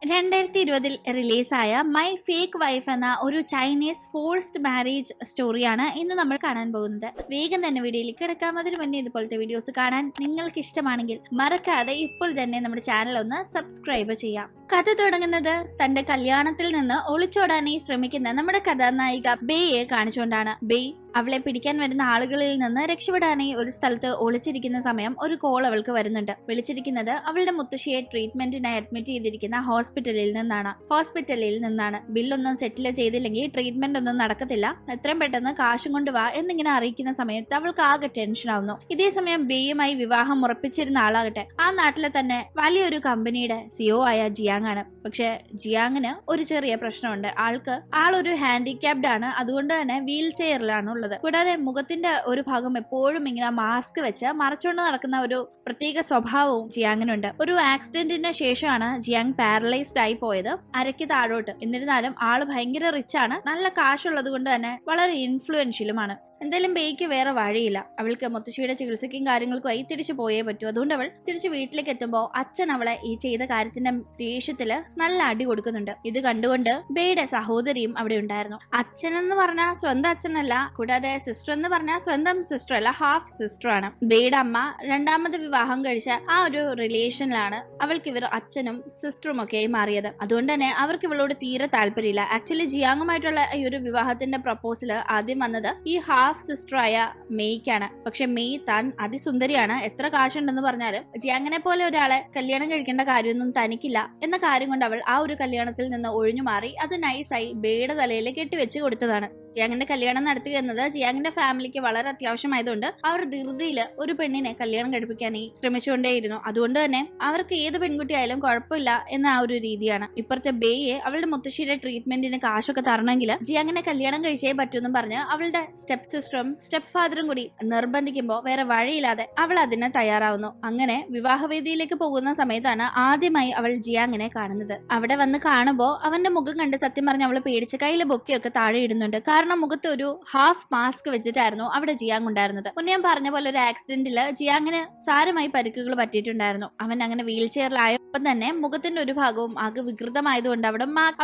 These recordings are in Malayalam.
2020 റിലീസായ മൈ ഫേക്ക് വൈഫ് എന്ന ഒരു ചൈനീസ് ഫോഴ്സ്ഡ് മാരേജ് സ്റ്റോറിയാണ് ഇന്ന് നമ്മൾ കാണാൻ പോകുന്നത്. വേഗം തന്നെ വീഡിയോയിലേക്ക് കിടക്കാം. അതിന് മുന്നേ ഇതുപോലത്തെ വീഡിയോസ് കാണാൻ നിങ്ങൾക്ക് ഇഷ്ടമാണെങ്കിൽ മറക്കാതെ ഇപ്പോൾ തന്നെ നമ്മുടെ ചാനൽ ഒന്ന് സബ്സ്ക്രൈബ് ചെയ്യാം. കഥ തുടങ്ങുന്നത് തന്റെ കല്യാണത്തിൽ നിന്ന് ഒളിച്ചോടാനായി ശ്രമിക്കുന്ന നമ്മുടെ കഥാനായിക ബേയെ കാണിച്ചുകൊണ്ടാണ്. ബേ അവളെ പിടിക്കാൻ വരുന്ന ആളുകളിൽ നിന്ന് രക്ഷപ്പെടാനായി ഒരു സ്ഥലത്ത് ഒളിച്ചിരിക്കുന്ന സമയം ഒരു കോൾ അവൾക്ക് വരുന്നുണ്ട്. വിളിച്ചിരിക്കുന്നത് അവളുടെ മുത്തശ്ശിയെ ട്രീറ്റ്മെന്റിനായി അഡ്മിറ്റ് ചെയ്തിരിക്കുന്ന ഹോസ്പിറ്റലിൽ നിന്നാണ്. ബില്ലൊന്നും സെറ്റിൽ ചെയ്തില്ലെങ്കിൽ ട്രീറ്റ്മെന്റ് ഒന്നും നടക്കത്തില്ല, എത്രയും പെട്ടെന്ന് കാശും കൊണ്ട് വാ എന്നിങ്ങനെ അറിയിക്കുന്ന സമയത്ത് അവൾക്ക് ആകെ ടെൻഷൻ ആവുന്നു. ഇതേ സമയം ബേയുമായി വിവാഹം ഉറപ്പിച്ചിരുന്ന ആളാകട്ടെ ആ നാട്ടിലെ തന്നെ വലിയൊരു കമ്പനിയുടെ സിഒ ആയ ജിയാങ് ആണ്. പക്ഷെ ജിയാങ്ങിന് ഒരു ചെറിയ പ്രശ്നമുണ്ട്. ആളൊരു ഹാൻഡിക്യാപ്ഡ് ആണ്, അതുകൊണ്ട് തന്നെ വീൽ ചെയറിലാണ്. കൂടാതെ മുഖത്തിന്റെ ഒരു ഭാഗം എപ്പോഴും ഇങ്ങനെ മാസ്ക് വെച്ച് മറച്ചുകൊണ്ട് നടക്കുന്ന ഒരു പ്രത്യേക സ്വഭാവവും ജിയാങ്ങിനുണ്ട്. ഒരു ആക്സിഡന്റിന് ശേഷമാണ് ജിയാങ് പാരലൈസ്ഡ് ആയി പോയത്, അരയ്ക്ക് താഴോട്ട്. എന്നിരുന്നാലും ആള് ഭയങ്കര റിച്ച് ആണ്, നല്ല കാശുള്ളത് കൊണ്ട് തന്നെ വളരെ ഇൻഫ്ലുവൻഷ്യലുമാണ്. എന്തായാലും ബേയ്ക്ക് വേറെ വഴിയില്ല. അവൾക്ക് മുത്തശ്ശിയുടെ ചികിത്സയ്ക്കും കാര്യങ്ങൾക്കുമായി തിരിച്ചു പോയേ പറ്റൂ. അതുകൊണ്ട് അവൾ തിരിച്ചു വീട്ടിലേക്ക് എത്തുമ്പോൾ അച്ഛൻ അവളെ ഈ ചെയ്ത കാര്യത്തിന്റെ ദേഷ്യത്തില് നല്ല അടി കൊടുക്കുന്നുണ്ട്. ഇത് കണ്ടുകൊണ്ട് ബേയുടെ സഹോദരിയും അവിടെ ഉണ്ടായിരുന്നു. അച്ഛൻ എന്ന് പറഞ്ഞാൽ സ്വന്തം അച്ഛനല്ല, കൂടാതെ സിസ്റ്റർ എന്ന് പറഞ്ഞാൽ സ്വന്തം സിസ്റ്റർ അല്ല, ഹാഫ് സിസ്റ്റർ ആണ്. ബേയുടെ അമ്മ രണ്ടാമത് വിവാഹം കഴിച്ച ആ ഒരു റിലേഷനിലാണ് അവൾക്ക് ഇവർ അച്ഛനും സിസ്റ്ററും ഒക്കെ മാറിയത്. അതുകൊണ്ട് തന്നെ അവർക്ക് ഇവളോട് തീരെ താല്പര്യമില്ല. ആക്ച്വലി ജിയാങ്ങുമായിട്ടുള്ള ഈ ഒരു വിവാഹത്തിന്റെ പ്രപ്പോസൽ ആദ്യം വന്നത് ഈ ഹാഫ് സിസ്റ്ററായ മെയ്ക്കാണ്. പക്ഷെ മെയ് താൻ അതിസുന്ദരിയാണ്, എത്ര കാശുണ്ടെന്ന് പറഞ്ഞാലും ജിയാങ്ങിനെ പോലെ ഒരാളെ കല്യാണം കഴിക്കേണ്ട കാര്യമൊന്നും തനിക്കില്ല എന്ന കാര്യം കൊണ്ട് അവൾ ആ ഒരു കല്യാണത്തിൽ നിന്ന് ഒഴിഞ്ഞു മാറി അത് നൈസായി ബേയുടെ തലയിൽ കെട്ടിവെച്ച് കൊടുത്തതാണ്. ജിയാങ്ങിന്റെ കല്യാണം നടത്തുക എന്നത് ജിയാങ്ങിന്റെ ഫാമിലിക്ക് വളരെ അത്യാവശ്യമായതുകൊണ്ട് അവർ ധൃതിയില് ഒരു പെണ്ണിനെ കല്യാണം കഴിപ്പിക്കാനായി ശ്രമിച്ചുകൊണ്ടേയിരുന്നു. അതുകൊണ്ട് തന്നെ അവർക്ക് ഏത് പെൺകുട്ടിയായാലും കുഴപ്പമില്ല എന്ന ആ ഒരു രീതിയാണ്. ഇപ്പുറത്തെ ബേയെ അവളുടെ മുത്തശ്ശിയുടെ ട്രീറ്റ്മെന്റിന് കാശൊക്കെ തരണമെങ്കിൽ ജിയാങ്ങിനെ കല്യാണം കഴിച്ചേ പറ്റൂന്നും പറഞ്ഞ് അവളുടെ സ്റ്റെപ്പ് സിസ്റ്ററും സ്റ്റെപ്പ് ഫാദറും കൂടി നിർബന്ധിക്കുമ്പോൾ വേറെ വഴിയില്ലാതെ അവൾ അതിന് തയ്യാറാവുന്നു. അങ്ങനെ വിവാഹവേദിയിലേക്ക് പോകുന്ന സമയത്താണ് ആദ്യമായി അവൾ ജിയാങ്ങിനെ കാണുന്നത്. അവിടെ വന്ന് കാണുമ്പോൾ അവന്റെ മുഖം കണ്ട് സത്യം പറഞ്ഞ് അവള് പേടിച്ച് കയ്യിലെ ബൊക്കെയൊക്കെ താഴെ ഇടുന്നുണ്ട്. കാരണം മുഖത്ത് ഒരു ഹാഫ് മാസ്ക് വെച്ചിട്ടായിരുന്നു അവിടെ ജിയാങ് ഉണ്ടായിരുന്നത്. മുന്നേ ഞാൻ പറഞ്ഞ പോലെ ഒരു ആക്സിഡന്റില് ജിയാങ്ങിന് സാരമായി പരിക്കുകൾ പറ്റിയിട്ടുണ്ടായിരുന്നു. അവൻ അങ്ങനെ വീൽ ചെയറിലായപ്പം തന്നെ മുഖത്തിന്റെ ഒരു ഭാഗവും ആകെ വികൃതമായതുകൊണ്ട്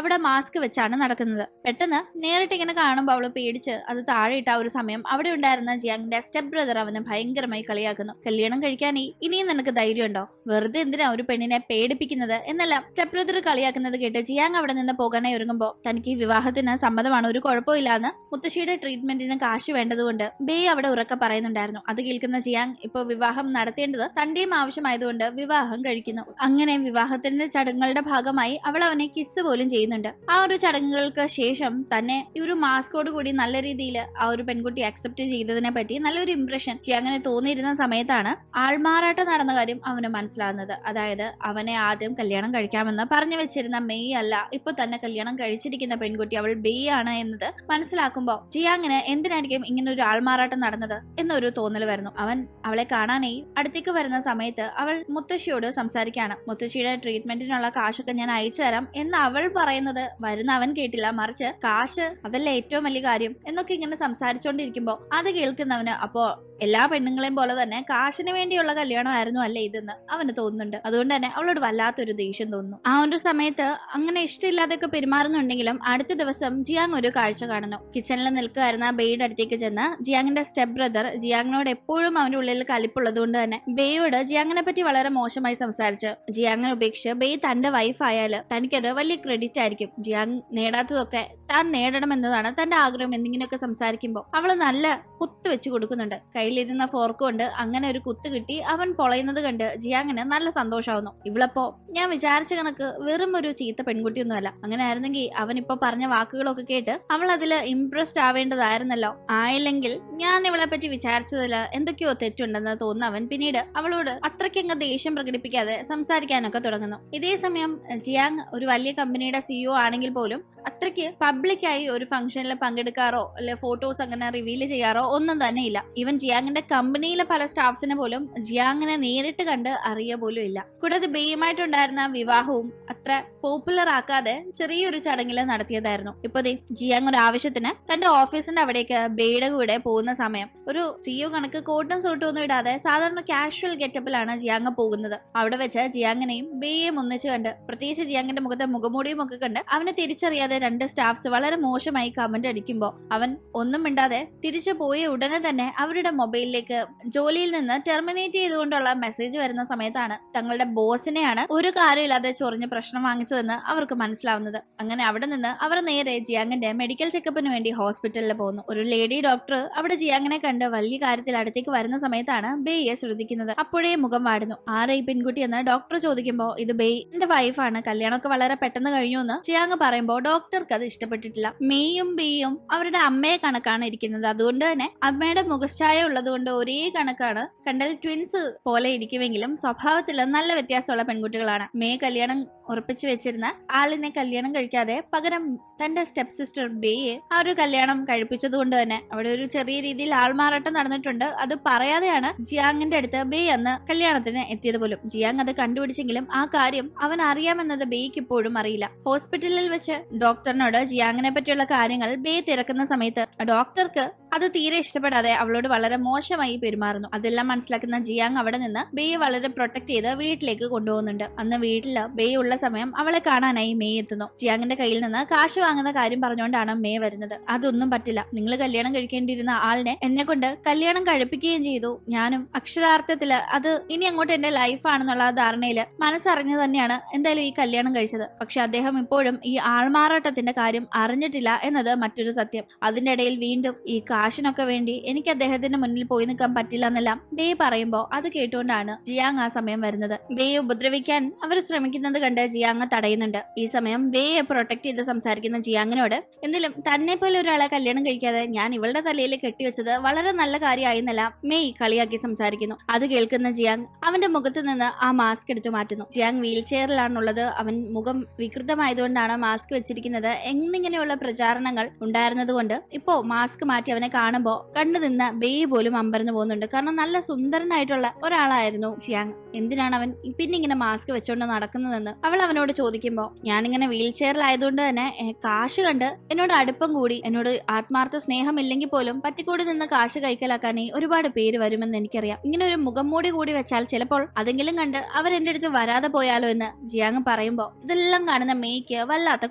അവിടെ മാസ്ക് വെച്ചാണ് നടക്കുന്നത്. പെട്ടെന്ന് നേരിട്ട് ഇങ്ങനെ കാണുമ്പോൾ അവള് പേടിച്ച് അത് താഴെ ഇട്ട ഒരു സമയം അവിടെ ഉണ്ടായിരുന്ന ജിയാങ്ങിന്റെ സ്റ്റെപ്പ് ബ്രദർ അവനെ ഭയങ്കരമായി കളിയാക്കുന്നു. കല്യാണം കഴിക്കാൻ ഇനിയും നിനക്ക് ധൈര്യമുണ്ടോ, വെറുതെ എന്തിനാ ഒരു പെണ്ണിനെ പേടിപ്പിക്കുന്നത് എന്നെല്ലാം സ്റ്റെപ്പ് ബ്രദർ കളിയാക്കുന്നത് കേട്ട് ജിയാങ് അവിടെ നിന്ന് പോകാനായി ഒരുങ്ങുമ്പോൾ തനിക്ക് ഈ വിവാഹത്തിന് സമ്മതമാണ്, ഒരു കുഴപ്പമില്ലാന്ന് മുത്തശ്ശിയുടെ ട്രീറ്റ്മെന്റിന് കാശ് വേണ്ടതുകൊണ്ട് ബേ അവിടെ ഉറക്കെ പറയുന്നുണ്ടായിരുന്നു. അത് കേൾക്കുന്ന ജിയാങ് ഇപ്പൊ വിവാഹം നടത്തേണ്ടത് തന്റെയും ആവശ്യമായതുകൊണ്ട് വിവാഹം കഴിക്കുന്നു. അങ്ങനെ വിവാഹത്തിന്റെ ചടങ്ങുകളുടെ ഭാഗമായി അവൾ അവനെ കിസ് പോലും ചെയ്യുന്നുണ്ട്. ആ ഒരു ചടങ്ങുകൾക്ക് ശേഷം തന്നെ ഈ ഒരു മാസ്കോട് കൂടി നല്ല രീതിയിൽ ആ ഒരു പെൺകുട്ടി അക്സെപ്റ്റ് ചെയ്തതിനെ പറ്റി നല്ലൊരു ഇംപ്രഷൻ ജിയാങ്ങിന് തോന്നിയിരുന്ന സമയത്താണ് ആൾമാറാട്ടം നടന്ന കാര്യം അവന് മനസ്സിലാകുന്നത്. അതായത് അവനെ ആദ്യം കല്യാണം കഴിക്കാമെന്ന് പറഞ്ഞു വെച്ചിരുന്ന മെയ് അല്ല, ഇപ്പൊ തന്നെ കല്യാണം കഴിച്ചിരിക്കുന്ന പെൺകുട്ടി അവൾ ബേ ആണ് എന്നത് മനസ്സിലാക്കുമ്പോ ജിയാങ്ങിന് എന്തിനായിരിക്കും ഇങ്ങനെ ഒരു ആൾമാറാട്ടം നടന്നത് എന്നൊരു തോന്നൽ വരുന്നു. അവൻ അവളെ കാണാനായി അടുത്തേക്ക് വരുന്ന സമയത്ത് അവൾ മുത്തശ്ശിയോട് സംസാരിക്കുകയാണ്. മുത്തശ്ശിയുടെ ട്രീറ്റ്മെന്റിനുള്ള കാശൊക്കെ ഞാൻ അയച്ചു തരാം എന്ന് അവൾ പറയുന്നത് വരുന്ന അവൻ കേട്ടില്ല, മറിച്ച് കാശ് അതല്ല ഏറ്റവും വലിയ കാര്യം എന്നൊക്കെ ഇങ്ങനെ സംസാരിച്ചോണ്ടിരിക്കുമ്പോ അത് കേൾക്കുന്നവന് അപ്പോ എല്ലാ പെണ്ണുങ്ങളെയും പോലെ തന്നെ കാശിന് വേണ്ടിയുള്ള കല്യാണമായിരുന്നു അല്ലേ ഇതെന്ന് അവന് തോന്നുന്നുണ്ട്. അതുകൊണ്ട് തന്നെ അവളോട് വല്ലാത്തൊരു ദേഷ്യം തോന്നുന്നു. ആ ഒരു സമയത്ത് അങ്ങനെ ഇഷ്ടമില്ലാതെയൊക്കെ പെരുമാറുന്നുണ്ടെങ്കിലും അടുത്ത ദിവസം ജിയാങ് ഒരു കാഴ്ച കാണുന്നു. കിച്ചണിൽ നിൽക്കുകയായിരുന്ന ബേയുടെ അടുത്തേക്ക് ചെന്ന് ജിയാങ്ങിന്റെ സ്റ്റെപ്പ് ബ്രദർ ജിയാങ്ങിനോട് എപ്പോഴും അവന്റെ ഉള്ളിൽ കലിപ്പുള്ളത് കൊണ്ട് തന്നെ ബേയോട് ജിയാങ്ങിനെ പറ്റി വളരെ മോശമായി സംസാരിച്ച് ജിയാങ്ങിനെ ഉപേക്ഷിച്ച് ബേ തന്റെ വൈഫ് ആയാല് തനിക്കത് വലിയ ക്രെഡിറ്റ് ആയിരിക്കും, ജിയാങ് നേടാത്തതൊക്കെ താൻ നേടണം എന്നതാണ് തന്റെ ആഗ്രഹം എന്നിങ്ങനെയൊക്കെ സംസാരിക്കുമ്പോൾ അവള് നല്ല കുത്ത് വെച്ച് കൊടുക്കുന്നുണ്ട്. കയ്യിലിരുന്ന ഫോർക്ക് കൊണ്ട് അങ്ങനെ ഒരു കുത്ത് കിട്ടി അവൻ പൊളയുന്നത് കണ്ട് ജിയാങ്ങിന് നല്ല സന്തോഷമാവുന്നു. ഇവളപ്പോ ഞാൻ വിചാരിച്ച കണക്ക് വെറും ഒരു ചീത്ത പെൺകുട്ടിയൊന്നുമല്ല, അങ്ങനെ ആയിരുന്നെങ്കിൽ അവൻ ഇപ്പൊ പറഞ്ഞ വാക്കുകളൊക്കെ കേട്ട് അവൾ അതില് ഇംപ്രസ്ഡ് ആവേണ്ടതായിരുന്നല്ലോ, ആയില്ലെങ്കിൽ ഞാൻ ഇവളെ പറ്റി വിചാരിച്ചതില് എന്തൊക്കെയോ തെറ്റുണ്ടെന്ന് തോന്നുന്ന അവൻ പിന്നീട് അവളോട് അത്രയ്ക്കങ്ങ് ദേഷ്യം പ്രകടിപ്പിക്കാതെ സംസാരിക്കാനൊക്കെ തുടങ്ങുന്നു. ഇതേ സമയം ജിയാങ് ഒരു വലിയ കമ്പനിയുടെ സിഇഒ ആണെങ്കിൽ പോലും അത്രയ്ക്ക് പബ്ലിക്കായി ഒരു ഫംഗ്ഷനിൽ പങ്കെടുക്കാറോ അല്ലെ ഫോട്ടോസ് അങ്ങനെ റിവീൽ ചെയ്യാറോ ഒന്നും തന്നെ ഇല്ല. ഈവൻ ജിയാങ്ങിന്റെ കമ്പനിയിലെ പല സ്റ്റാഫ്സിനെ പോലും ജിയാങ്ങിനെ നേരിട്ട് കണ്ട് അറിയ പോലും ഇല്ല. കൂടാതെ ബേയുമായിട്ടുണ്ടായിരുന്ന വിവാഹവും അത്ര പോപ്പുലർ ആക്കാതെ ചെറിയൊരു ചടങ്ങിൽ നടത്തിയതായിരുന്നു. ഇപ്പൊ ജിയാങ് ഒരു ആവശ്യത്തിന് തന്റെ ഓഫീസിന്റെ അവിടേക്ക് ബേയുടെ കൂടെ പോകുന്ന സമയം ഒരു സിഇഒ കണക്ക് കോട്ടും സൂട്ടും ഒന്നും ഇടാതെ സാധാരണ കാഷ്വൽ ഗെറ്റപ്പിലാണ് ജിയാങ് പോകുന്നത്. അവിടെ വെച്ച് ജിയാങ്ങിനെയും ബേയെയും ഒന്നിച്ച് കണ്ട്, പ്രത്യേകിച്ച് ജിയാങ്ങിന്റെ മുഖത്തെ മുഖമൂടിയും ഒക്കെ കണ്ട് അവനെ തിരിച്ചറിയാതെ രണ്ട് സ്റ്റാഫ്സ് വളരെ മോശമായി കമന്റ് അടിക്കുമ്പോ അവൻ ഒന്നും മിണ്ടാതെ തിരിച്ചു പോയ ഉടനെ തന്നെ അവരുടെ മൊബൈലിലേക്ക് ജോലിയിൽ നിന്ന് ടെർമിനേറ്റ് ചെയ്തുകൊണ്ടുള്ള മെസ്സേജ് വരുന്ന സമയത്താണ് തങ്ങളുടെ ബോസിനെയാണ് ഒരു കാര്യമില്ലാതെ ചൊറിഞ്ഞ് പ്രശ്നം വാങ്ങിച്ചതെന്ന് അവർക്ക് മനസ്സിലാവുന്നത്. അങ്ങനെ അവിടെ നിന്ന് അവർ നേരെ ജിയാങ്ങിന്റെ മെഡിക്കൽ ചെക്കപ്പിന് വേണ്ടി ഹോസ്പിറ്റലിൽ പോകുന്നു. ഒരു ലേഡി ഡോക്ടർ അവിടെ ജിയാങ്ങിനെ കണ്ട് വലിയ കാര്യത്തിൽ അടുത്തേക്ക് വരുന്ന സമയത്താണ് ബേയെ ശ്രദ്ധിക്കുന്നത്. അപ്പോഴേ മുഖം വാടുന്നു. ആരാ ഈ പെൺകുട്ടി എന്ന് ഡോക്ടർ ചോദിക്കുമ്പോൾ ഇത് ബേയുടെ വൈഫാണ്, കല്യാണമൊക്കെ വളരെ പെട്ടെന്ന് കഴിഞ്ഞു എന്ന് ജിയാങ് പറയുമ്പോൾ ഡോക്ടർക്ക് അത് ഇഷ്ടപ്പെട്ടിട്ടില്ല. മേയും ബേയും അവരുടെ അമ്മയെ കണക്കാണ് ഇരിക്കുന്നത്. അതുകൊണ്ട് തന്നെ അമ്മയുടെ മുഖഛായ ഉള്ളതുകൊണ്ട് ഒരേ കണക്കാണ്. കണ്ടാൽ ട്വിൻസ് പോലെ ഇരിക്കുമെങ്കിലും സ്വഭാവത്തിൽ നല്ല വ്യത്യാസമുള്ള പെൺകുട്ടികളാണ്. മേ കല്യാണം ഉറപ്പിച്ചു വെച്ചിരുന്ന ആളിനെ കല്യാണം കഴിക്കാതെ പകരം തന്റെ സ്റ്റെപ്പ് സിസ്റ്റർ ബേയെ ആ ഒരു കല്യാണം കഴിപ്പിച്ചതുകൊണ്ട് തന്നെ അവിടെ ഒരു ചെറിയ രീതിയിൽ ആൾമാറാട്ടം നടന്നിട്ടുണ്ട്. അത് പറയാതെയാണ് ജിയാങ്ങിന്റെ അടുത്ത് ബേ അന്ന് കല്യാണത്തിന് എത്തിയത് പോലും. ജിയാങ് അത് കണ്ടുപിടിച്ചെങ്കിലും ആ കാര്യം അവൻ അറിയാമെന്നത് ബേയ്ക്ക് ഇപ്പോഴും അറിയില്ല. ഹോസ്പിറ്റലിൽ വെച്ച് ഡോക്ടറിനോട് ജിയാങ്ങിനെ പറ്റിയുള്ള കാര്യങ്ങൾ ബേ തിരക്കുന്ന സമയത്ത് ഡോക്ടർക്ക് അത് തീരെ ഇഷ്ടപ്പെടാതെ അവളോട് വളരെ മോശമായി പെരുമാറുന്നു. അതെല്ലാം മനസ്സിലാക്കുന്ന ജിയാങ് അവിടെ നിന്ന് ബേയെ വളരെ പ്രൊട്ടക്ട് ചെയ്ത് വീട്ടിലേക്ക് കൊണ്ടുപോകുന്നുണ്ട്. അന്ന് വീട്ടില് ബേ ഉള്ള സമയം അവളെ കാണാനായി മേ എത്തുന്നു. ജിയാങ്ങിന്റെ കയ്യിൽ നിന്ന് കാശ് വാങ്ങുന്ന കാര്യം പറഞ്ഞുകൊണ്ടാണ് മേ വരുന്നത്. അതൊന്നും പറ്റില്ല, നിങ്ങൾ കല്യാണം കഴിക്കേണ്ടിയിരുന്ന ആളിനെ എന്നെ കൊണ്ട് കല്യാണം കഴിപ്പിക്കുകയും ചെയ്തു. ഞാനും അക്ഷരാർത്ഥത്തില് അത് ഇനി അങ്ങോട്ട് എന്റെ ലൈഫാണെന്നുള്ള ധാരണയില് മനസ്സറിഞ്ഞു തന്നെയാണ് എന്തായാലും ഈ കല്യാണം കഴിച്ചത്. പക്ഷെ അദ്ദേഹം ഇപ്പോഴും ഈ ആൾമാറാട്ടത്തിന്റെ കാര്യം അറിഞ്ഞിട്ടില്ല എന്നത് മറ്റൊരു സത്യം. അതിന്റെ ഇടയിൽ വീണ്ടും ഈ കാശിനൊക്കെ വേണ്ടി എനിക്ക് അദ്ദേഹത്തിന്റെ മുന്നിൽ പോയി നിൽക്കാൻ പറ്റില്ല എന്നെല്ലാം ബേ പറയുമ്പോ അത് കേട്ടുകൊണ്ടാണ് ജിയാങ് ആ സമയം വരുന്നത്. ബേയെ ഉപദ്രവിക്കാൻ അവർ ശ്രമിക്കുന്നത് കണ്ട് ജിയാങ് തടയുന്നുണ്ട്. ഈ സമയം ബേയെ പ്രൊട്ടക്ട് ചെയ്ത് സംസാരിക്കുന്ന ജിയാങ്ങിനോട് എന്തെങ്കിലും തന്നെ പോലെ ഒരാളെ കല്യാണം കഴിക്കാതെ ഞാൻ ഇവളുടെ തലയിൽ കെട്ടിവെച്ചത് വളരെ നല്ല കാര്യമായിരുന്നല്ല മെയ് കളിയാക്കി സംസാരിക്കുന്നു. അത് കേൾക്കുന്ന ജിയാങ് അവന്റെ മുഖത്ത് നിന്ന് ആ മാസ്ക് എടുത്തു മാറ്റുന്നു. ജിയാങ് വീൽ ചെയറിലാണുള്ളത്. അവൻ മുഖം വികൃതമായതുകൊണ്ടാണ് മാസ്ക് വെച്ചിരിക്കുന്നത് എന്നിങ്ങനെയുള്ള പ്രചാരണങ്ങൾ ഉണ്ടായിരുന്നത് കൊണ്ട് ഇപ്പോ മാസ്ക് മാറ്റി അവനെ കാണുമ്പോ കണ്ടു നിന്ന ബേ പോലും അമ്പരന്ന് പോകുന്നുണ്ട്. കാരണം നല്ല സുന്ദരനായിട്ടുള്ള ഒരാളായിരുന്നു ജിയാങ്. എന്തിനാണ് അവൻ പിന്നെ ഇങ്ങനെ മാസ്ക് വെച്ചോണ്ട് നടക്കുന്നതെന്ന് അവൾ അവനോട് ചോദിക്കുമ്പോ ഞാനിങ്ങനെ വീൽ ചെയറിലായതുകൊണ്ട് തന്നെ കാശ് കണ്ട് എന്നോട് അടുപ്പം കൂടി എന്നോട് ആത്മാർത്ഥ സ്നേഹം ഇല്ലെങ്കിൽ പോലും പറ്റിക്കൂടി നിന്ന് കാശ് കൈക്കലാക്കാനേ ഒരുപാട് പേര് വരുമെന്ന് എനിക്കറിയാം. ഇങ്ങനെ ഒരു മുഖം മൂടി കൂടി വെച്ചാൽ ചിലപ്പോൾ അതെങ്കിലും കണ്ട് അവർ എന്റെ അടുത്ത് വരാതെ പോയാലോ എന്ന് ജിയാങ് പറയുമ്പോ ഇതെല്ലാം കാണുന്ന മേയ്ക്ക് വല്ലാത്ത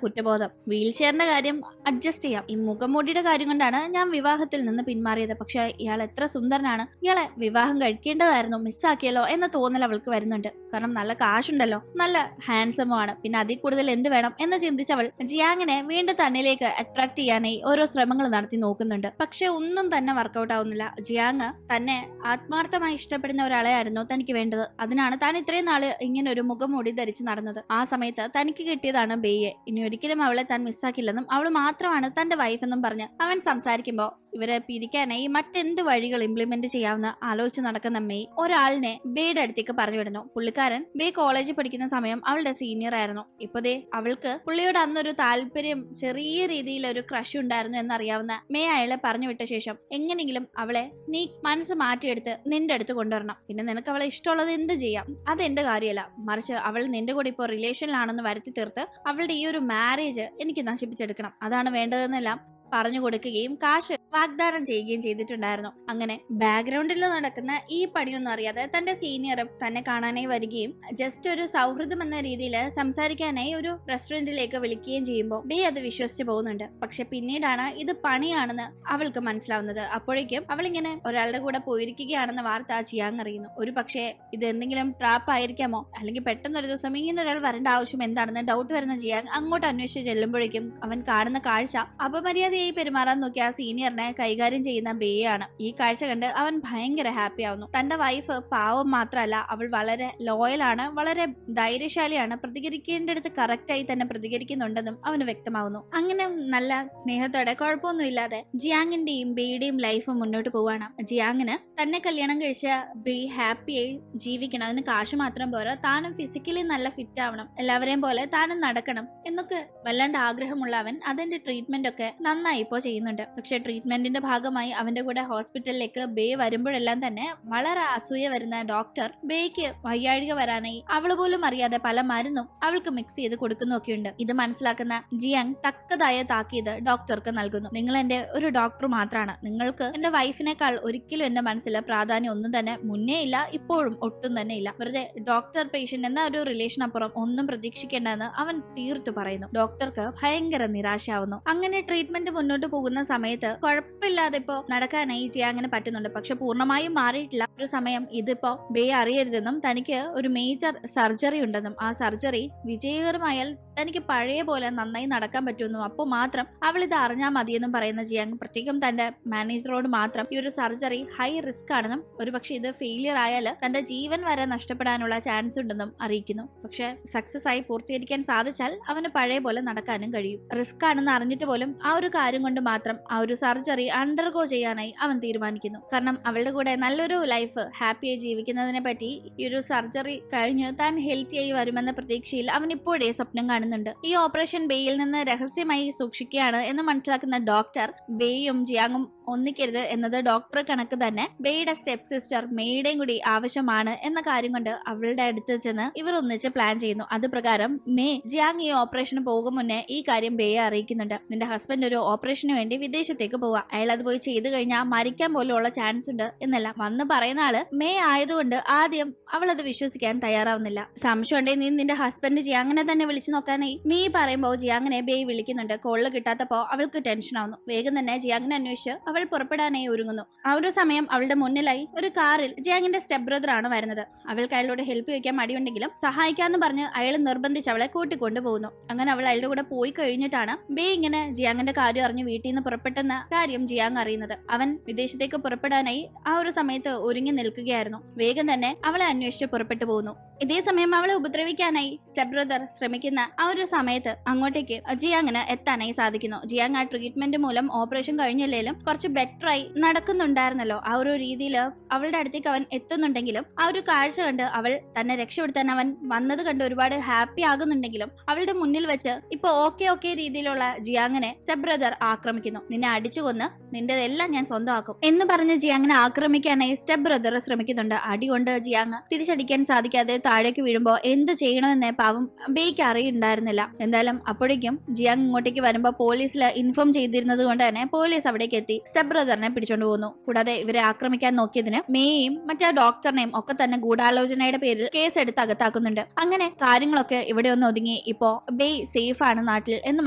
കുറ്റബോധം. വീൽ ചെയറിന്റെ കാര്യം അഡ്ജസ്റ്റ് ചെയ്യാം, ഈ മുഖംമൂടിയുടെ കാര്യം കൊണ്ടാണ് ഞാൻ വിവാഹത്തിൽ നിന്ന് പിന്മാറിയത്. പക്ഷെ ഇയാൾ എത്ര സുന്ദരനാണ്, ഇയാളെ വിവാഹം കഴിക്കേണ്ടതായിരുന്നു, മിസ്സാക്കിയല്ലോ എന്ന തോന്നൽ അവൾക്ക് വരുന്നുണ്ട്. കാരണം നല്ല കാശുണ്ടല്ലോ, നല്ല ഹാൻഡ്സമും ആണ്, പിന്നെ അതിൽ കൂടുതൽ എന്ത് വേണം എന്ന് ചിന്തിച്ചവൾ ജിയാങ്ങിനെ വീണ്ടും തന്നിലേക്ക് അട്രാക്ട് ചെയ്യാനായി ഓരോ ശ്രമങ്ങൾ നടത്തി നോക്കുന്നുണ്ട്. പക്ഷെ ഒന്നും തന്നെ വർക്കൗട്ട് ആവുന്നില്ല. ജിയാങ് തന്നെ ആത്മാർത്ഥമായി ഇഷ്ടപ്പെടുന്ന ഒരാളെ ആയിരുന്നു തനിക്ക് വേണ്ടത്. അതിനാണ് താൻ ഇത്രയും നാള് ഇങ്ങനെ ഒരു മുഖംമൂടി ധരിച്ച് നടന്നത്. ആ സമയത്ത് തനിക്ക് കിട്ടിയതാണ് ബേയെ. ഇനി ഒരിക്കലും അവളെ താൻ മിസ്സാക്കില്ലെന്നും അവൾ മാത്രമാണ് തന്റെ വൈഫ് എന്നും പറഞ്ഞ് അവൻ സംസാരിക്കുമ്പോ ഇവരെ പിരിക്കാനായി മറ്റെന്ത് വഴികൾ ഇംപ്ലിമെന്റ് ചെയ്യാവുന്ന ആലോചിച്ച് നടക്കുന്ന മെയ് ഒരാളിനെ ബേയുടെ അടുത്തേക്ക് പറഞ്ഞു വിടുന്നു. പുള്ളിക്കാരൻ ബേ കോളേജിൽ പഠിക്കുന്ന സമയം അവളുടെ സീനിയർ ആയിരുന്നു. ഇപ്പതേ അവൾക്ക് പുള്ളിയോട് അന്നൊരു താല്പര്യം, ചെറിയ രീതിയിൽ ഒരു ക്രഷ് ഉണ്ടായിരുന്നു എന്നറിയാവുന്ന മെയ് അയാളെ പറഞ്ഞു വിട്ട ശേഷം എങ്ങനെയെങ്കിലും അവളെ നീ മനസ്സ് മാറ്റിയെടുത്ത് നിന്റെ അടുത്ത് കൊണ്ടുവരണം. പിന്നെ നിനക്ക് അവളെ ഇഷ്ടമുള്ളത് എന്ത് ചെയ്യാം, അതെന്റെ കാര്യമല്ല, മറിച്ച് അവൾ നിന്റെ കൂടെ ഇപ്പോൾ റിലേഷനിലാണെന്ന് വരുത്തി തീർത്ത് അവളുടെ ഈ ഒരു മാരേജ് എനിക്ക് നശിപ്പിച്ചെടുക്കണം, അതാണ് വേണ്ടതെന്നെല്ലാം പറഞ്ഞു കൊടുക്കുകയും കാശ് വാഗ്ദാനം ചെയ്യുകയും ചെയ്തിട്ടുണ്ടായിരുന്നു. അങ്ങനെ ബാക്ക്ഗ്രൗണ്ടിൽ നടക്കുന്ന ഈ പണിയൊന്നും അറിയാതെ തന്റെ സീനിയറും തന്നെ കാണാനായി വരികയും ജസ്റ്റ് ഒരു സൗഹൃദം എന്ന രീതിയിൽ സംസാരിക്കാനായി ഒരു റെസ്റ്റോറന്റിലേക്ക് വിളിക്കുകയും ചെയ്യുമ്പോൾ ബേ അത് വിശ്വസിച്ച് പോകുന്നുണ്ട്. പക്ഷെ പിന്നീടാണ് ഇത് പണിയാണെന്ന് അവൾക്ക് മനസ്സിലാവുന്നത്. അപ്പോഴേക്കും അവളിങ്ങനെ ഒരാളുടെ കൂടെ പോയിരിക്കുകയാണെന്ന വാർത്ത ജിയാങ് അറിയുന്നു. ഒരു പക്ഷേ ഇത് എന്തെങ്കിലും ട്രാപ്പ് ആയിരിക്കാമോ, അല്ലെങ്കിൽ പെട്ടെന്ന് ഒരു ദിവസം ഇങ്ങനെ ഒരാൾ വരേണ്ട ആവശ്യം എന്താണെന്ന് ഡൗട്ട് വരുന്ന ജിയാങ് അങ്ങോട്ട് അന്വേഷിച്ച് ചെല്ലുമ്പോഴേക്കും അവൻ കാണുന്ന കാഴ്ച അപമര്യാദ മര്യാദയായി പെരുമാറാൻ നോക്കിയ ആ സീനിയറിനെ കൈകാര്യം ചെയ്യുന്ന ബേയാണ്. ഈ കാഴ്ച കണ്ട് അവൻ ഭയങ്കര ഹാപ്പി ആവുന്നു. തന്റെ വൈഫ് പാവം മാത്രമല്ല, അവൾ വളരെ ലോയലാണ്, വളരെ ധൈര്യശാലിയാണ്, പ്രതികരിക്കേണ്ടടുത്ത് കറക്റ്റായി തന്നെ പ്രതികരിക്കുന്നുണ്ടെന്നും അവന് വ്യക്തമാവുന്നു. അങ്ങനെ നല്ല സ്നേഹത്തോടെ കുഴപ്പമൊന്നുമില്ലാതെ ജിയാങ്ങിന്റെയും ബേയുടെയും ലൈഫ് മുന്നോട്ട് പോവാണ്. ജിയാങ്ങിന് തന്നെ കല്യാണം കഴിച്ച ബേ ഹാപ്പിയായി ജീവിക്കണം, അതിന് കാശ് മാത്രം പോരാ, താനും ഫിസിക്കലി നല്ല ഫിറ്റ് ആവണം, എല്ലാവരെയും പോലെ താനും നടക്കണം എന്നൊക്കെ വല്ലാണ്ട് ആഗ്രഹമുള്ള അവൻ അതിന്റെ ട്രീറ്റ്മെന്റ് ഒക്കെ നന്നായി ഇപ്പോ ചെയ്യുന്നുണ്ട്. പക്ഷെ ട്രീറ്റ്മെന്റിന്റെ ഭാഗമായി അവന്റെ കൂടെ ഹോസ്പിറ്റലിലേക്ക് ബേ വരുമ്പോഴെല്ലാം തന്നെ വളരെ അസൂയ വരുന്ന ഡോക്ടർ ബേക്ക് വയ്യാഴിക വരാനായി അവള് പോലും അറിയാതെ പല മരുന്നും അവൾക്ക് മിക്സ് ചെയ്ത് കൊടുക്കുന്നൊക്കെയുണ്ട്. ഇത് മനസ്സിലാക്കുന്ന ജിയാങ് തക്കതായ താക്കീത് ഡോക്ടർക്ക് നൽകുന്നു. നിങ്ങൾ എന്റെ ഒരു ഡോക്ടർ മാത്രമാണ്, നിങ്ങൾക്ക് എന്റെ വൈഫിനേക്കാൾ ഒരിക്കലും എന്റെ മനസ്സിൽ പ്രാധാന്യം ഒന്നും തന്നെ മുന്നേ ഇല്ല, ഇപ്പോഴും ഒട്ടും തന്നെ ഇല്ല. വെറുതെ ഡോക്ടർ പേഷ്യന്റ് എന്ന ഒരു റിലേഷൻ അപ്പുറം ഒന്നും പ്രതീക്ഷിക്കേണ്ടെന്ന് അവൻ തീർത്തു പറയുന്നു. ഡോക്ടർക്ക് ഭയങ്കര നിരാശയാവുന്നു. അങ്ങനെ ട്രീറ്റ്മെന്റ് മുന്നോട്ട് പോകുന്ന സമയത്ത് കുഴപ്പമില്ലാതെ ഇപ്പോ നടക്കാനായി ജിയാങ്ങിന് പറ്റുന്നുണ്ട്. പക്ഷെ പൂർണ്ണമായും മാറിയിട്ടില്ല. ഒരു സമയം ഇതിപ്പോ ബേ അറിയരുതെന്നും തനിക്ക് ഒരു മേജർ സർജറി ഉണ്ടെന്നും ആ സർജറി വിജയകരമായാൽ തനിക്ക് പഴയ പോലെ നന്നായി നടക്കാൻ പറ്റുമെന്നും അപ്പോൾ മാത്രം അവൾ ഇത് അറിഞ്ഞാൽ മതിയെന്നും പറയുന്ന ജിയാങ് പ്രത്യേകം തന്റെ മാനേജറോട് മാത്രം ഈ ഒരു സർജറി ഹൈ റിസ്ക് ആണെന്നും ഒരുപക്ഷെ ഇത് ഫെയിലിയർ ആയാൽ തന്റെ ജീവൻ വരെ നഷ്ടപ്പെടാനുള്ള ചാൻസ് ഉണ്ടെന്നും അറിയിക്കുന്നു. പക്ഷെ സക്സസ് ആയി പൂർത്തീകരിക്കാൻ സാധിച്ചാൽ അവന് പഴയ പോലെ നടക്കാനും കഴിയും. റിസ്ക് ആണെന്ന് അറിഞ്ഞിട്ട് പോലും ആ ഒരു കാര്യം കൊണ്ട് മാത്രം ആ ഒരു സർജറി അണ്ടർഗോ ചെയ്യാനായി അവൻ തീരുമാനിക്കുന്നു. കാരണം അവളുടെ കൂടെ നല്ലൊരു ലൈഫ് ഹാപ്പിയായി ജീവിക്കുന്നതിനെ പറ്റി ഈ ഒരു സർജറി കഴിഞ്ഞ് താൻ ഹെൽത്തിയായി വരുമെന്ന പ്രതീക്ഷയിൽ അവൻ ഇപ്പോഴേ സ്വപ്നം കാണുന്നുണ്ട്. ഈ ഓപ്പറേഷൻ ബേയിൽ നിന്ന് രഹസ്യമായി സൂക്ഷിക്കുകയാണ് എന്ന് മനസ്സിലാക്കുന്ന ഡോക്ടർ ബേയും ജിയാങ്ങും ഒന്നിക്കരുത് എന്നത് ഡോക്ടർ കണക്ക് തന്നെ ബേയുടെ സ്റ്റെപ്പ് സിസ്റ്റർ മേയുടെയും കൂടി ആവശ്യമാണ് എന്ന കാര്യം കൊണ്ട് അവളുടെ അടുത്ത് ചെന്ന് ഇവർ ഒന്നിച്ച് പ്ലാൻ ചെയ്യുന്നു. അത് പ്രകാരം മേ ജിയാങ് ഈ ഓപ്പറേഷന് പോകും മുന്നേ ഈ കാര്യം ബേയെ അറിയിക്കുന്നുണ്ട്. നിന്റെ ഹസ്ബൻഡ് ഒരു ഓപ്പറേഷന് വേണ്ടി വിദേശത്തേക്ക് പോവാ, അയാൾ അത് പോയി ചെയ്തു കഴിഞ്ഞാൽ മരിക്കാൻ പോലും ഉള്ള ചാൻസ് ഉണ്ട് എന്നെല്ലാം വന്ന് പറയുന്ന ആള് മേ ആയതുകൊണ്ട് ആദ്യം അവൾ അത് വിശ്വസിക്കാൻ തയ്യാറാവുന്നില്ല. സംശയം ഉണ്ടെങ്കിൽ നീ നിന്റെ ഹസ്ബൻഡ് ജിയാങ്ങിനെ തന്നെ വിളിച്ചു നോക്കാനായി മേ പറയുമ്പോൾ ജിയാങ്ങിനെ ബേ വിളിക്കുന്നുണ്ട്. കോള് കിട്ടാത്തപ്പോ അവൾക്ക് ടെൻഷൻ ആവുന്നു. വേഗം തന്നെ ജിയാങ്ങിനെ അന്വേഷിച്ച് അവൾ പുറപ്പെടാനായി ഒരുങ്ങുന്നു. ആ ഒരു സമയം അവളുടെ മുന്നിലായി ഒരു കാറിൽ ജിയാങ്ങിന്റെ സ്റ്റെപ്പ് ബ്രദർ ആണ് വരുന്നത്. അവൾക്ക് അയാളോട് ഹെൽപ്പ് ചോദിക്കാൻ മടിയുണ്ടെങ്കിലും സഹായിക്കാന്ന് പറഞ്ഞ് അയാൾ നിർബന്ധിച്ച് അവളെ കൂട്ടിക്കൊണ്ടു പോകുന്നു. അങ്ങനെ അവൾ അയാളുടെ കൂടെ പോയി കഴിഞ്ഞിട്ടാണ് ബേ ഇങ്ങനെ ജിയാങ്ങിന്റെ കാര്യം അറിഞ്ഞ് വീട്ടിൽ നിന്ന് പുറപ്പെട്ടെന്ന കാര്യം ജിയാങ് അറിയുന്നത്. അവൻ വിദേശത്തേക്ക് പുറപ്പെടാനായി ആ ഒരു സമയത്ത് ഒരുങ്ങി നിൽക്കുകയായിരുന്നു. വേഗം തന്നെ അവളെ അന്വേഷിച്ച് പുറപ്പെട്ടു പോകുന്നു. ഇതേ സമയം അവളെ ഉപദ്രവിക്കാനായി സ്റ്റെപ്പ് ബ്രദർ ശ്രമിക്കുന്ന ആ ഒരു സമയത്ത് അങ്ങോട്ടേക്ക് ജിയാങ്ങിന് എത്താനായി സാധിക്കുന്നു. ജിയാങ് ആ ട്രീറ്റ്മെന്റ് മൂലം ഓപ്പറേഷൻ കഴിഞ്ഞില്ലേലും കുറച്ച് ബെറ്ററായി നടക്കുന്നുണ്ടായിരുന്നല്ലോ. ആ ഒരു രീതിയിൽ അവളുടെ അടുത്തേക്ക് അവൻ എത്തുന്നുണ്ടെങ്കിലും ആ ഒരു കാഴ്ച കണ്ട് അവൾ തന്നെ രക്ഷപ്പെടുത്താൻ അവൻ വന്നത് കണ്ട് ഒരുപാട് ഹാപ്പി ആകുന്നുണ്ടെങ്കിലും അവളുടെ മുന്നിൽ വെച്ച് ഇപ്പൊ ഓക്കെ രീതിയിലുള്ള ജിയാങ്ങിനെ സ്റ്റെപ്പ് ബ്രദർ ആക്രമിക്കുന്നു. നിന്നെ അടിച്ചു കൊന്ന് നിന്റെതെല്ലാം ഞാൻ സ്വന്തമാക്കും എന്ന് പറഞ്ഞ് ജിയാങ്ങിനെ ആക്രമിക്കാനായി സ്റ്റെപ്പ് ബ്രദർ ശ്രമിക്കുന്നുണ്ട്. അടികൊണ്ട് ജിയാങ് തിരിച്ചടിക്കാൻ സാധിക്കാതെ താഴേക്ക് വീഴുമ്പോ എന്ത് ചെയ്യണമെന്ന് പാവം ബേയ്ക്ക് അറിയുണ്ടായിരുന്നില്ല. എന്തായാലും അപ്പോഴേക്കും ജിയാങ് ഇങ്ങോട്ടേക്ക് വരുമ്പോ പോലീസിൽ ഇൻഫോം ചെയ്തിരുന്നത് കൊണ്ട് തന്നെ പോലീസ് അവിടേക്ക് എത്തി സ്റ്റെപ്പ് ബ്രദറിനെ പിടിച്ചോണ്ട് പോകുന്നു. കൂടാതെ ഇവരെ ആക്രമിക്കാൻ നോക്കിയതിന് മേയും മറ്റേ ഡോക്ടറിനെയും ഒക്കെ തന്നെ ഗൂഢാലോചനയുടെ പേരിൽ കേസ് എടുത്ത് അകത്താക്കുന്നുണ്ട്. അങ്ങനെ കാര്യങ്ങളൊക്കെ ഇവിടെ ഒന്ന് ഒതുങ്ങി ഇപ്പോ ബേയ് സേഫ് ആണ് നാട്ടിൽ എന്ന്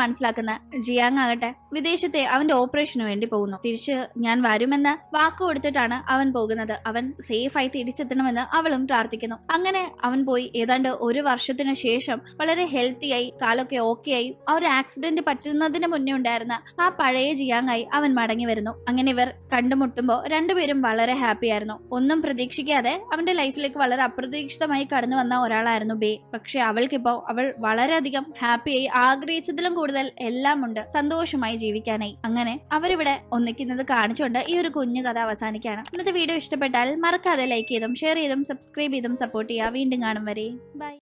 മനസ്സിലാക്കുന്ന ജിയാങ് ആകട്ടെ വിദേശത്തെ അവന്റെ ഓപ്പറേഷന് വേണ്ടി പോകുന്നു. തിരിച്ച് ഞാൻ വരുമെന്ന് വാക്ക് കൊടുത്തിട്ടാണ് അവൻ പോകുന്നത്. അവൻ സേഫായി തിരിച്ചെത്തണമെന്ന് അവളും പ്രാർത്ഥിക്കുന്നു. അങ്ങനെ അവൻ പോയി ഏതാണ്ട് ഒരു വർഷത്തിന് ശേഷം വളരെ ഹെൽത്തിയായി കാലൊക്കെ ഓക്കെ ആയി ആ ഒരു ആക്സിഡന്റ് പറ്റുന്നതിന് മുന്നേ ഉണ്ടായിരുന്ന ആ പഴയ ജിയാങ്ങായി അവൻ മടങ്ങി വരുന്നു. അങ്ങനെ ഇവർ കണ്ടുമുട്ടുമ്പോ രണ്ടുപേരും വളരെ ഹാപ്പി ആയിരുന്നു. ഒന്നും പ്രതീക്ഷിക്കാതെ അവന്റെ ലൈഫിലേക്ക് വളരെ അപ്രതീക്ഷിതമായി കടന്നു വന്ന ഒരാളായിരുന്നു ബേ. പക്ഷെ അവൾക്കിപ്പോ അവൾ വളരെയധികം ഹാപ്പിയായി ആഗ്രഹിച്ചതിലും കൂടുതൽ എല്ലാം ഉണ്ട് സന്തോഷമായി ജീവിക്കാനായി. അങ്ങനെ അവരിവിടെ ഒന്നിക്കുന്നത് കാണിച്ചുകൊണ്ട് ഈ ഒരു കുഞ്ഞു കഥ അവസാനിക്കുകയാണ്. ഇന്നത്തെ വീഡിയോ ഇഷ്ടപ്പെട്ടാൽ മറക്കാതെ ലൈക്ക് ചെയ്തും ഷെയർ ചെയ്തും സബ്സ്ക്രൈബ് ചെയ്തും സപ്പോർട്ട് ചെയ്യുക. വീണ്ടും കാണും വരെ ബൈ.